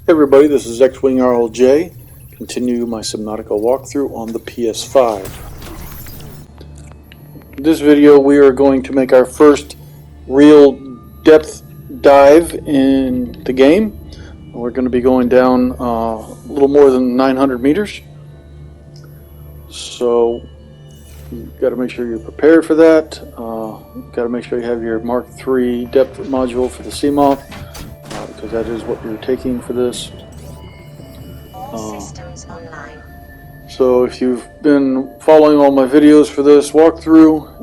Hey everybody, this is X-Wing RLJ. Continue my Subnautica walkthrough on the PS5. In this video we are going to make our first real depth dive in the game. We're going to be going down a little more than 900 meters. So you've got to make sure you're prepared for that. You've got to make sure you have your Mark III depth module for the Seamoth, because that is what you're taking for this. Systems online. So if you've been following all my videos for this walkthrough,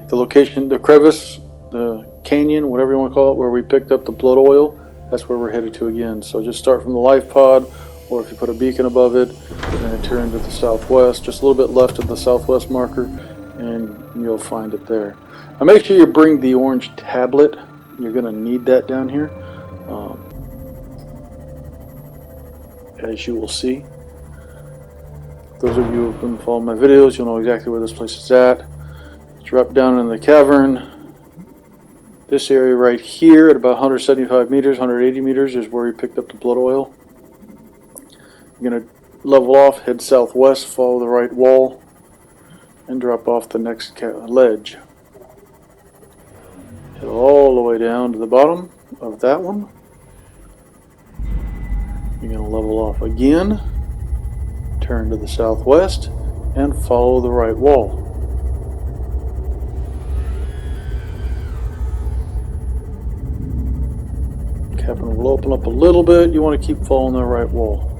the location, the crevice, the canyon, whatever you want to call it, where we picked up the blood oil, that's where we're headed to again. So just start from the life pod, or if you put a beacon above it, and turn to the southwest, just a little bit left of the southwest marker, and you'll find it there. Now make sure you bring the orange tablet. You're going to need that down here, as you will see. Those of you who have been following my videos, you'll know exactly where this place is at. Drop down in the cavern. This area right here at about 175 meters, 180 meters is where we picked up the blood oil. You're going to level off, head southwest, follow the right wall, and drop off the next ledge. Head all the way down to the bottom of that one. You're going to level off again, turn to the southwest, and follow the right wall. Cavern will open up a little bit. You want to keep following the right wall.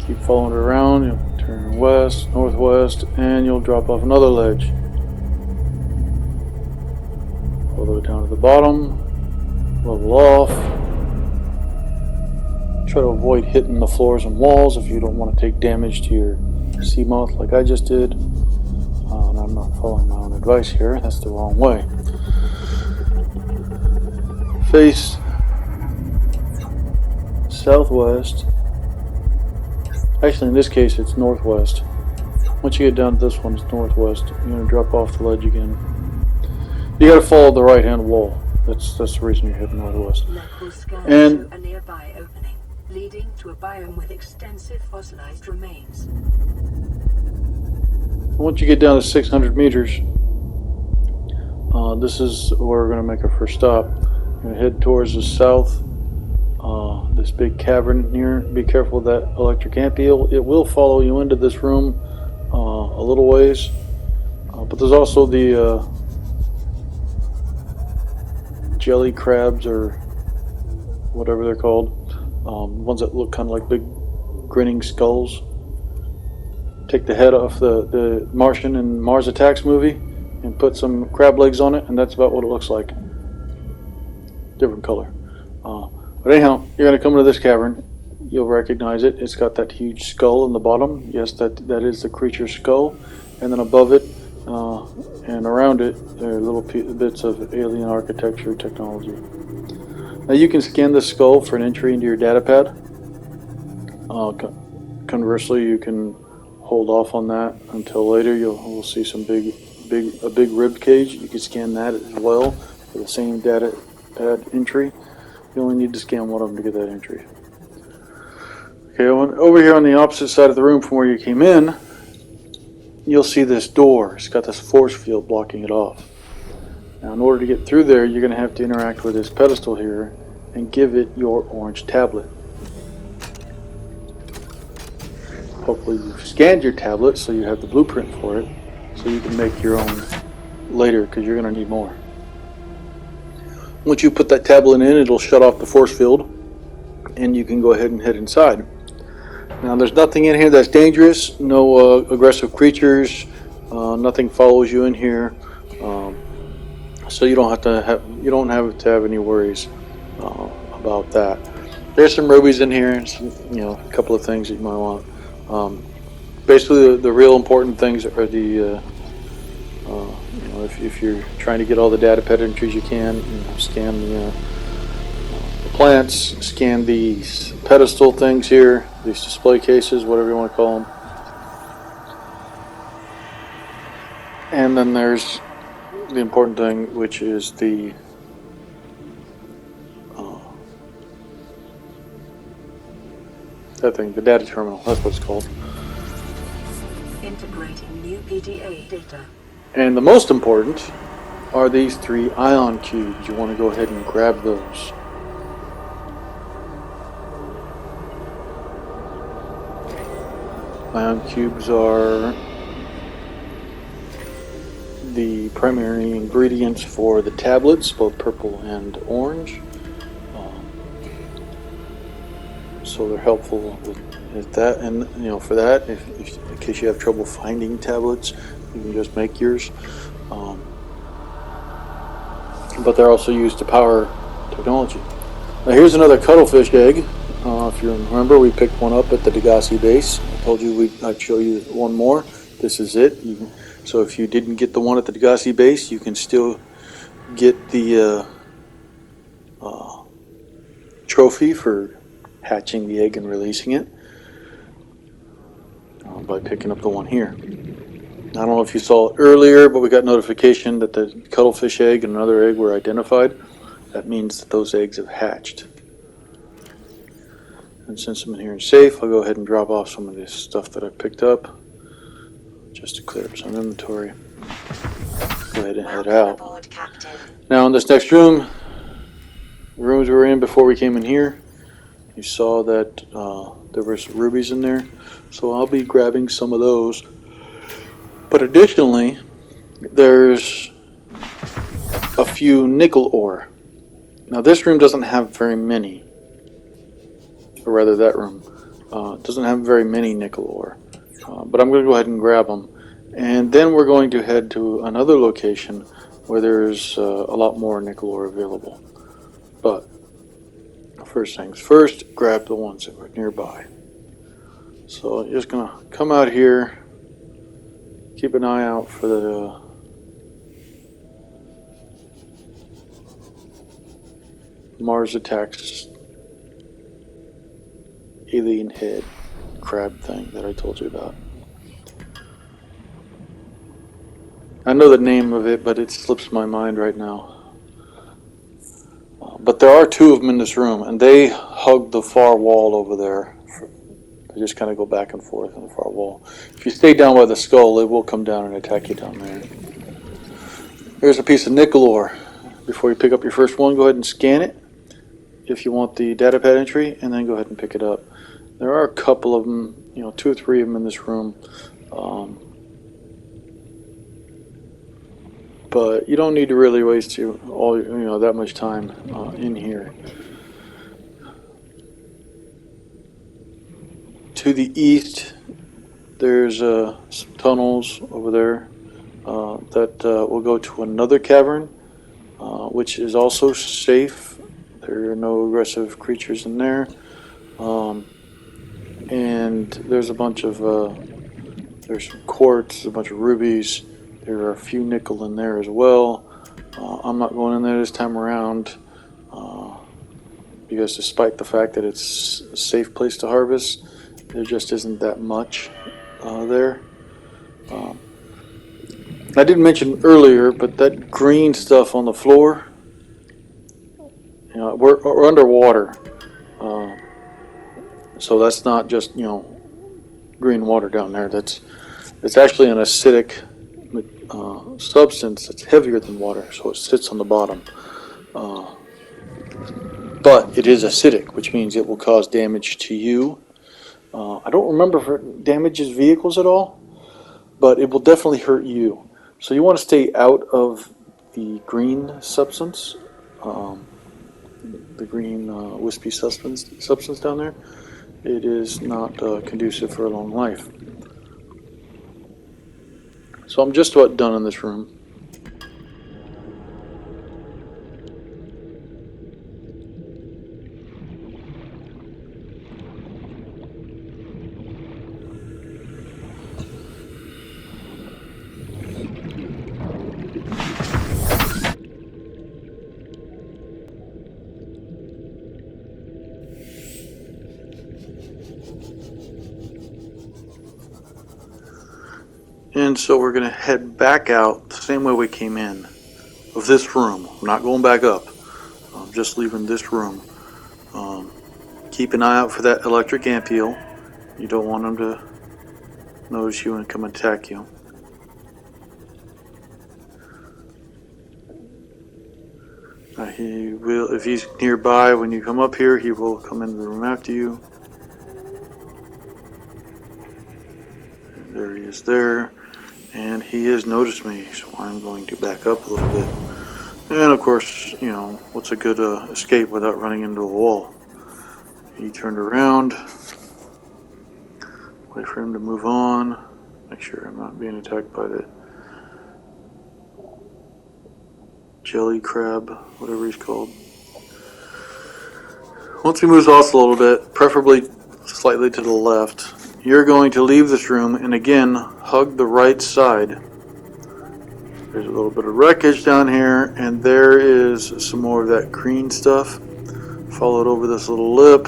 Keep following it around. You'll turn west, northwest, and you'll drop off another ledge. All the way down to the bottom. Level off. Try to avoid hitting the floors and walls if you don't want to take damage to your Seamoth like I just did. And I'm not following my own advice here. That's the wrong way. Face southwest. Actually, in this case, it's northwest. Once you get down to this one, it's northwest. You're going to drop off the ledge again. You got to follow the right-hand wall. That's the reason you're heading northwest. And a nearby opening, leading to a biome with extensive fossilized remains. Once you get down to 600 meters, this is where we're going to make our first stop. We're going to head towards the south. This big cavern here. Be careful of that electric amp. It will follow you into this room a little ways. But there's also the jelly crabs, or whatever they're called. Ones that look kind of like big grinning skulls. Take the head off the Martian and Mars Attacks movie and put some crab legs on it, and that's about what it looks like. Different color. But anyhow, you're going to come into this cavern. You'll recognize it. It's got that huge skull in the bottom. Yes, that is the creature's skull. And then above it and around it, there are little bits of alien architecture technology. Now you can scan the skull for an entry into your data pad. Conversely, you can hold off on that until later. We'll see some a big rib cage. You can scan that as well for the same data pad entry. You only need to scan one of them to get that entry. Okay, over here on the opposite side of the room from where you came in, you'll see this door. It's got this force field blocking it off. Now, in order to get through there, you're going to have to interact with this pedestal here and give it your orange tablet. Hopefully you've scanned your tablet so you have the blueprint for it, so you can make your own later, because you're going to need more. Once you put that tablet in, it'll shut off the force field, and you can go ahead and head inside. Now, there's nothing in here that's dangerous. No aggressive creatures. Nothing follows you in here, so you don't have to have any worries about that. There's some rubies in here, and some, a couple of things that you might want. Basically, the real important things are the if you're trying to get all the data pad entries you can, scan the plants, scan these pedestal things here, these display cases, whatever you want to call them. And then there's the important thing, which is the That thing, the data terminal, that's what it's called. Integrating new PDA data. And the most important are these 3 ion cubes. You want to go ahead and grab those. Ion cubes are the primary ingredients for the tablets, both purple and orange. So they're helpful with that, and for that, if in case you have trouble finding tablets, you can just make yours. But they're also used to power technology. Now here's another cuttlefish egg. If you remember, we picked one up at the Degassi base. I told you I'd show you one more. This is it. So if you didn't get the one at the Degassi base, you can still get the trophy for hatching the egg and releasing it by picking up the one here. I don't know if you saw it earlier, but we got notification that the cuttlefish egg and another egg were identified. That means that those eggs have hatched. And since I'm in here and safe, I'll go ahead and drop off some of this stuff that I picked up just to clear up some inventory. Go ahead and head out. Now in this next room, the rooms we were in before we came in here, you saw that there were some rubies in there, so I'll be grabbing some of those. But additionally, there's a few nickel ore. Now this room doesn't have very many, or rather that room doesn't have very many nickel ore. But I'm going to go ahead and grab them. And then we're going to head to another location where there's a lot more nickel ore available. But first things first, grab the ones that were nearby. So I'm just going to come out here, keep an eye out for the Mars Attacks alien head crab thing that I told you about. I know the name of it, but it slips my mind right now. But there are 2 of them in this room, and they hug the far wall over there. They just kind of go back and forth on the far wall. If you stay down by the skull, it will come down and attack you down there. Here's a piece of nickel ore. Before you pick up your first one, go ahead and scan it if you want the data pad entry, and then go ahead and pick it up. There are a couple of them, 2 or 3 of them in this room. But you don't need to really waste that much time in here. To the east, there's some tunnels over there that will go to another cavern, which is also safe. There are no aggressive creatures in there. And there's a bunch of there's some quartz, a bunch of rubies. There are a few nickel in there as well. I'm not going in there this time around because despite the fact that it's a safe place to harvest, there just isn't that much there. I didn't mention earlier, but that green stuff on the floor, we're underwater. So that's not just, green water down there. It's actually an acidic substance that's heavier than water, so it sits on the bottom. But it is acidic, which means it will cause damage to you. I don't remember if it damages vehicles at all, but it will definitely hurt you. So you want to stay out of the green substance, the green wispy substance down there. It is not conducive for a long life. So I'm just about done in this room. And so we're going to head back out the same way we came in, of this room. I'm not going back up. I'm just leaving this room. Keep an eye out for that electric ant eel. You don't want them to notice you and come attack you. He will, if he's nearby when you come up here, he will come into the room after you. There he is there, and he has noticed me, so I'm going to back up a little bit. And of course, you know, what's a good escape without running into a wall? He turned around. Wait for him to move on. Make sure I'm not being attacked by the jelly crab, whatever he's called. Once he moves off a little bit, preferably slightly to the left, you're going to leave this room and again hug the right side. There's a little bit of wreckage down here, and there is some more of that green stuff. Follow it over this little lip.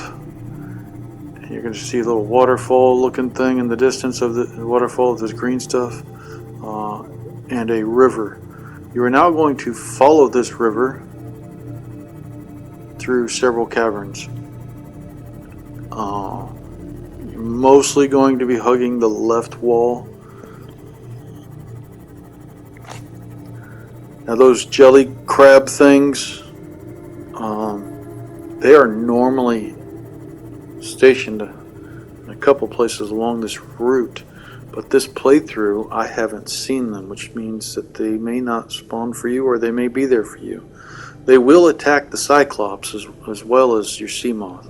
And you're going to see a little waterfall looking thing in the distance of the waterfall of this green stuff, and a river. You are now going to follow this river through several caverns. You're mostly going to be hugging the left wall. Now those jelly crab things, they are normally stationed in a couple places along this route, but this playthrough I haven't seen them, which means that they may not spawn for you or they may be there for you. They will attack the Cyclops as well as your sea moth.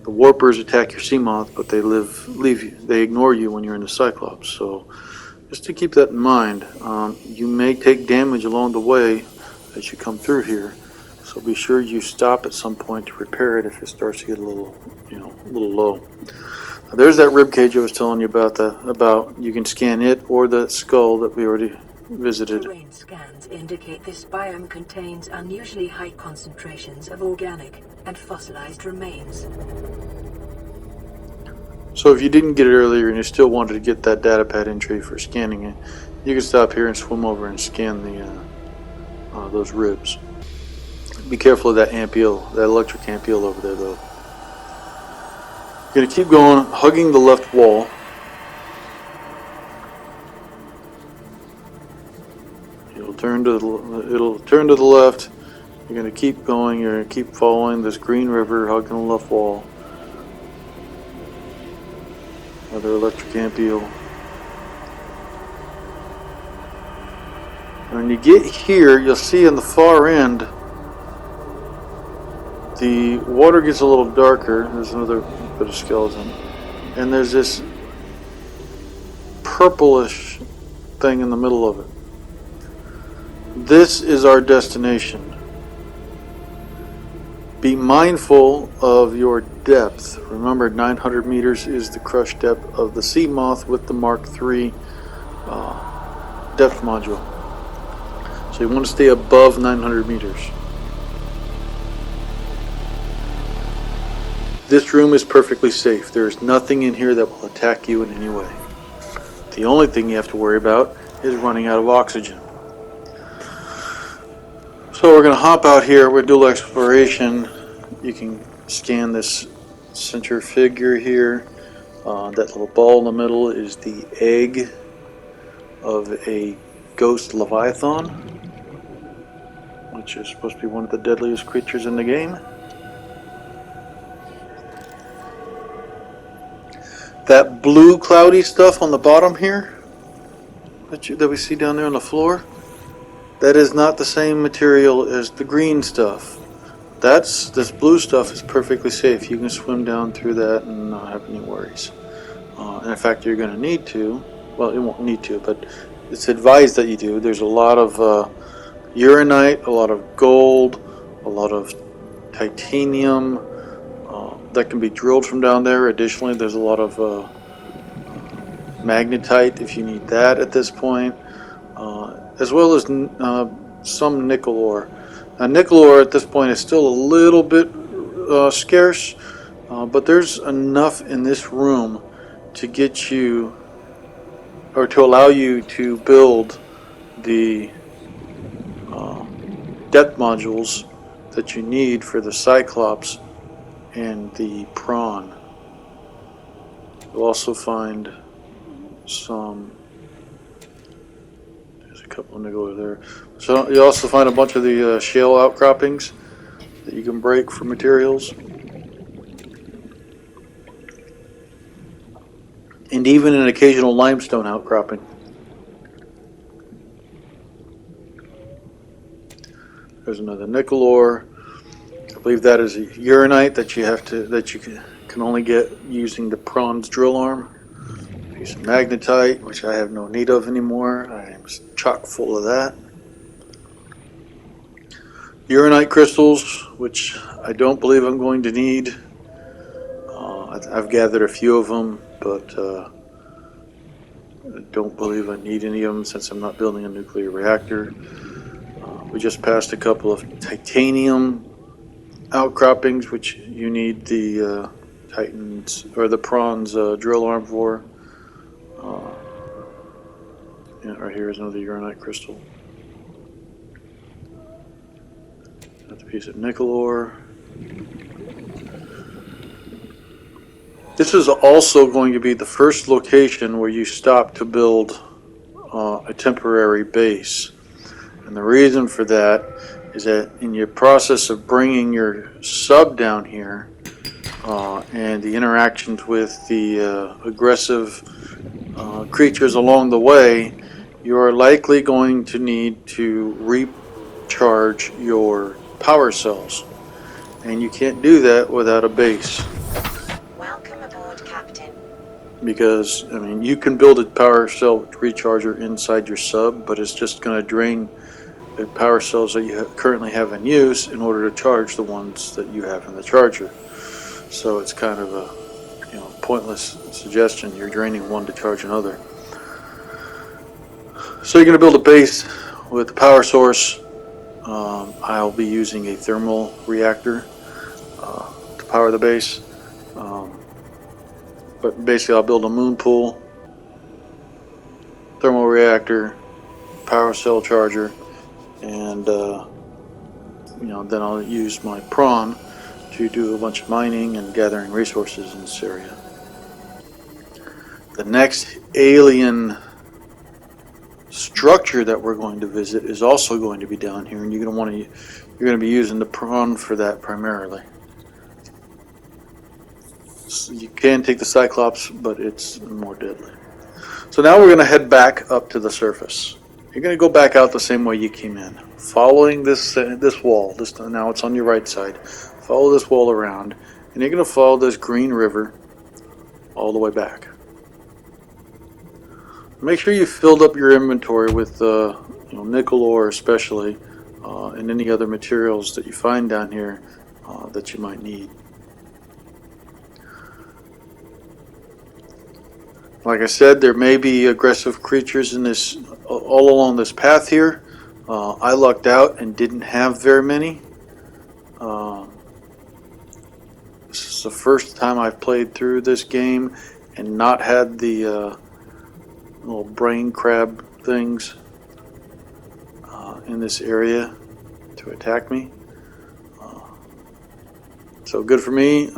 The warpers attack your sea moth, but they leave you. They ignore you when you're in the Cyclops. So just to keep that in mind, you may take damage along the way as you come through here. So be sure you stop at some point to repair it if it starts to get a little, a little low. Now, there's that rib cage I was telling you about. You can scan it or the skull that we already visited. Terrain scans indicate this biome contains unusually high concentrations of organic and fossilized remains. So if you didn't get it earlier and you still wanted to get that data pad entry for scanning it, you can stop here and swim over and scan those ribs. Be careful of that ant eel, that electric ant eel over there though. You're going to keep going, hugging the left wall. It'll turn to the left. You're going to keep going. You're going to keep following this green river, hugging the left wall. Another electric ant eel. When you get here, you'll see on the far end, the water gets a little darker. There's another bit of skeleton. And there's this purplish thing in the middle of it. This is our destination. Be mindful of your depth. Remember, 900 meters is the crush depth of the sea moth with the Mark III depth module. So you want to stay above 900 meters. This room is perfectly safe. There is nothing in here that will attack you in any way. The only thing you have to worry about is running out of oxygen. So we're going to hop out here with dual exploration. You can scan this center figure here. That little ball in the middle is the egg of a ghost leviathan, which is supposed to be one of the deadliest creatures in the game. That blue cloudy stuff on the bottom here that we see down there on the floor, that is not the same material as the green stuff. This blue stuff is perfectly safe. You can swim down through that and not have any worries. And in fact, you're going to need to. Well, you won't need to, but it's advised that you do. There's a lot of uranite, a lot of gold, a lot of titanium that can be drilled from down there. Additionally, there's a lot of magnetite if you need that at this point, as well as some nickel ore. Now, nickel ore at this point is still a little bit scarce, but there's enough in this room to get you, or to allow you to build the depth modules that you need for the Cyclops and the prawn. You'll also find some. There's a couple of Nickle there. So you also find a bunch of the shale outcroppings that you can break for materials. And even an occasional limestone outcropping. There's another nickel ore. I believe that is a uranite that you can only get using the prawn's drill arm. Piece of magnetite, which I have no need of anymore. I am chock full of that. Uranite crystals, which I don't believe I'm going to need. I've gathered a few of them, but I don't believe I need any of them since I'm not building a nuclear reactor. We just passed a couple of titanium outcroppings, which you need the Titans or the prawn's drill arm for. Yeah, right here is another uranite crystal. That's a piece of nickel ore. This is also going to be the first location where you stop to build a temporary base. And the reason for that is that in your process of bringing your sub down here and the interactions with the aggressive creatures along the way, you are likely going to need to recharge your power cells. And you can't do that without a base. Welcome aboard, Captain. Because, I mean, you can build a power cell recharger inside your sub, but it's just going to drain the power cells that you currently have in use in order to charge the ones that you have in the charger. So it's kind of a pointless suggestion. You're draining one to charge another. So you're going to build a base with a power source. I'll be using a thermal reactor to power the base. But basically I'll build a moon pool, thermal reactor, power cell charger, and then I'll use my prawn to do a bunch of mining and gathering resources in this area. The next alien structure that we're going to visit is also going to be down here, and you're going to be using the prawn for that primarily. So you can take the Cyclops, but it's more deadly. So now we're going to head back up to the surface. You're going to go back out the same way you came in, following this wall. Now it's on your right side. Follow this wall around, and you're going to follow this green river all the way back. Make sure you filled up your inventory with nickel ore, especially, and any other materials that you find down here that you might need. Like I said, there may be aggressive creatures in this all along this path here. I lucked out and didn't have very many. This is the first time I've played through this game and not had the little brain crab things in this area to attack me. So good for me,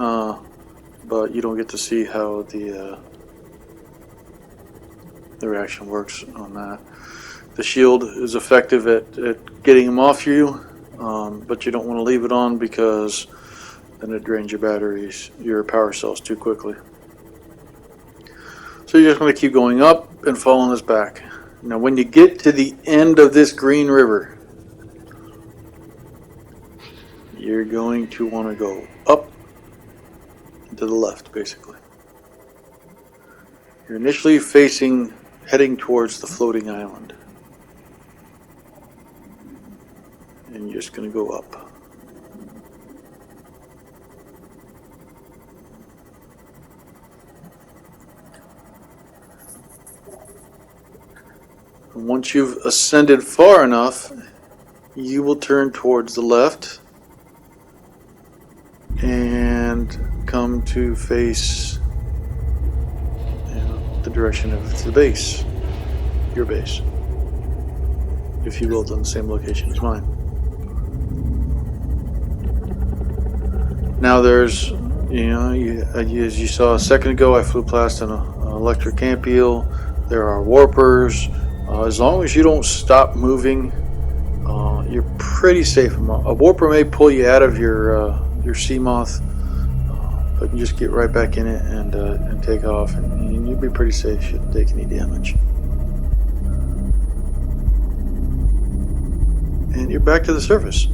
but you don't get to see how the reaction works on that. The shield is effective at getting them off you, but you don't want to leave it on because then it drains your batteries, your power cells too quickly. So you're just going to keep going up and following this back. Now when you get to the end of this green river, you're going to want to go up and to the left, basically. You're initially heading towards the floating island. And you're just going to go up. And once you've ascended far enough, you will turn towards the left and come to face the direction of the base, your base, if you will, in the same location as mine. Now there's You know, as you saw a second ago, I flew past an electric camp eel. There are warpers. As long as you don't stop moving, you're pretty safe. A warper may pull you out of your sea moth, but you just get right back in it and take off, and you'll be pretty safe. Shouldn't take any damage. And you're back to the surface.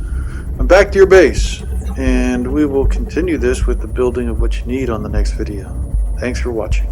I'm back to your base, and we will continue this with the building of what you need on the next video. Thanks for watching.